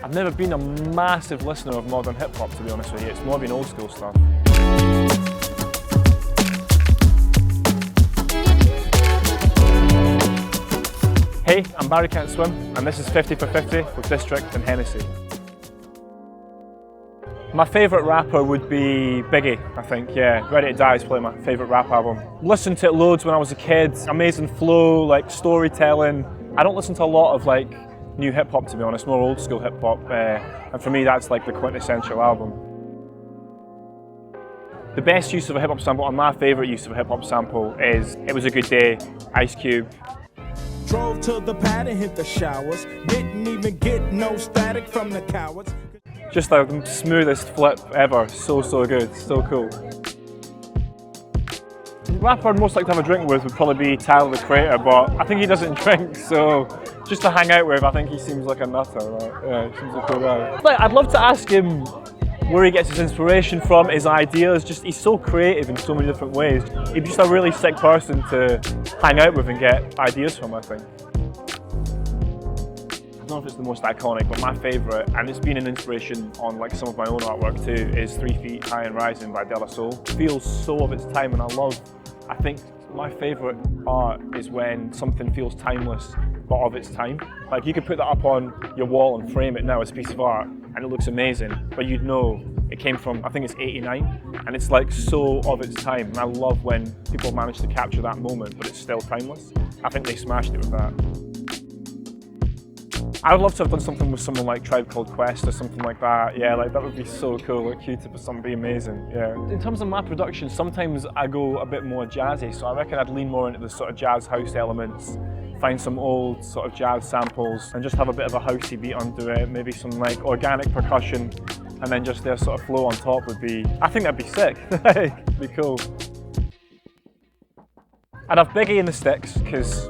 I've never been a massive listener of modern hip hop, to be honest with you. It's more been old school stuff. Hey, I'm Barry Can't Swim, and this is 50 for 50 with District and Hennessy. My favourite rapper would be Biggie, I think, yeah. Ready to Die is probably my favourite rap album. Listened to it loads when I was a kid. Amazing flow, like storytelling. I don't listen to a lot of like new hip hop, to be honest, more old school hip hop. And for me, that's like the quintessential album. The best use of a hip hop sample, and my favourite use of a hip hop sample is It Was a Good Day, Ice Cube. Drove to the pad and hit the showers. Didn't even get no static from the cowards. Just the smoothest flip ever. So good, so cool. The rapper I'd most like to have a drink with would probably be Tyler, the Creator, but I think he doesn't drink, so just to hang out with, I think he seems like a nutter, right? Yeah, he seems a cool guy. Like, I'd love to ask him where he gets his inspiration from, his ideas. Just he's so creative in so many different ways. He'd be just a really sick person to hang out with and get ideas from, I think. I don't know if it's the most iconic, but my favourite, and it's been an inspiration on like some of my own artwork too, is 3 Feet High and Rising by De La Soul. It feels so of its time, and I think my favourite art is when something feels timeless but of its time. Like you could put that up on your wall and frame it now as a piece of art and it looks amazing, but you'd know it came from, I think it's 89, and it's like so of its time. And I love when people manage to capture that moment but it's still timeless. I think they smashed it with that. I would love to have done something with someone like Tribe Called Quest or something like that. Yeah, like that would be so cool. Like Q-Tip or something would be amazing. Yeah. In terms of my production, sometimes I go a bit more jazzy, so I reckon I'd lean more into the sort of jazz house elements, find some old sort of jazz samples and just have a bit of a housey beat under it, maybe some like organic percussion, and then just their sort of flow on top would be, I think that'd be sick. It'd be cool. I'd have Biggie in the sticks, because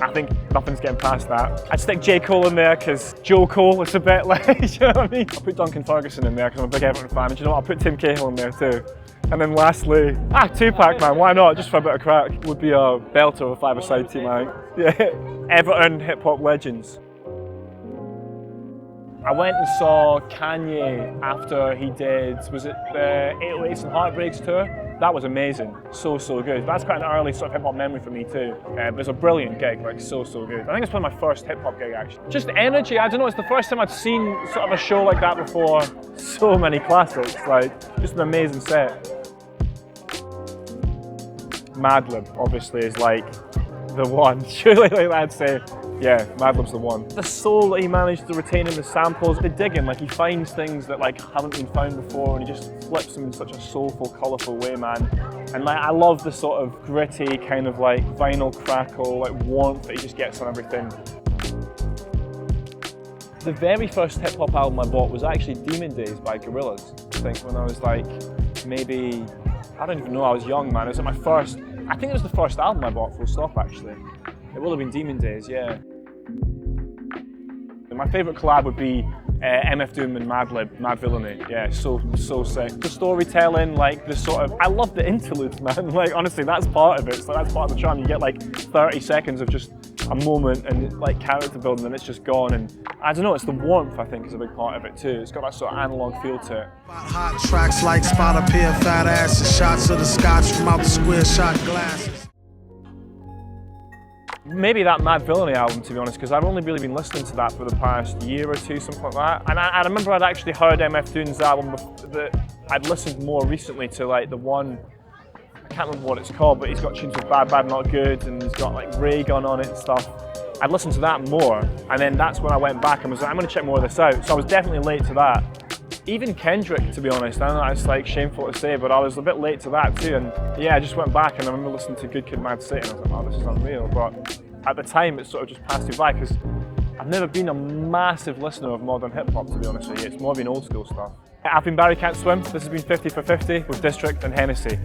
I think nothing's getting past that. I'd stick J. Cole in there because Joe Cole is a bit like, you know what I mean? I'll put Duncan Ferguson in there because I'm a big Everton fan, and you know what, I'll put Tim Cahill in there too. And then lastly, Tupac, man, why not? Just for a bit of crack. Would be a belter of a five-a-side team, I think. Yeah, Everton hip-hop legends. I went and saw Kanye after he did, was it the 808s and Heartbreaks tour? That was amazing, so good. That's quite an early sort of hip hop memory for me too. It was a brilliant gig, like so good. I think it's probably my first hip hop gig actually. Just energy, I don't know, it's the first time I'd seen sort of a show like that before. So many classics, like just an amazing set. Madlib obviously is like the one, surely like I'd say. Yeah, Madlib's the one. The soul that he managed to retain in the samples, the digging, like he finds things that like haven't been found before and he just flips them in such a soulful, colourful way, man. And like I love the sort of gritty kind of like vinyl crackle, like warmth that he just gets on everything. The very first hip hop album I bought was actually Demon Days by Gorillaz. I think when I was like maybe, I don't even know, I was young, man. It was like my first, I think it was the first album I bought full stop actually. It will have been Demon Days, yeah. My favourite collab would be MF Doom and Madlib, Mad Villainy. Yeah, so sick. The storytelling, like the sort of, I love the interludes, man. Like honestly, that's part of it. So that's part of the charm. You get like 30 seconds of just a moment and like character building, and it's just gone. And I don't know, it's the warmth I think is a big part of it too. It's got that sort of analog feel to it. Hot tracks like spot a pair of fat asses, shots of the scotch from out the square shot glasses. Maybe that Mad Villainy album, to be honest, because I've only really been listening to that for the past year or two, something like that. And I remember I'd actually heard MF Doom's album that I'd listened more recently to, like the one, I can't remember what it's called, but he's got tunes with Bad Bad Not Good, and he's got like Ray Gun on it and stuff. I'd listened to that more, and then that's when I went back and was like, I'm going to check more of this out. So I was definitely late to that. Even Kendrick, to be honest, I know that's like shameful to say, but I was a bit late to that too. And yeah, I just went back and I remember listening to Good Kid, Mad City, and I was like, wow, this is unreal. But at the time, it sort of just passed me by because I've never been a massive listener of modern hip hop, to be honest with you. It's more been old school stuff. I've been Barry Can't Swim. This has been 50 for 50 with District and Hennessy.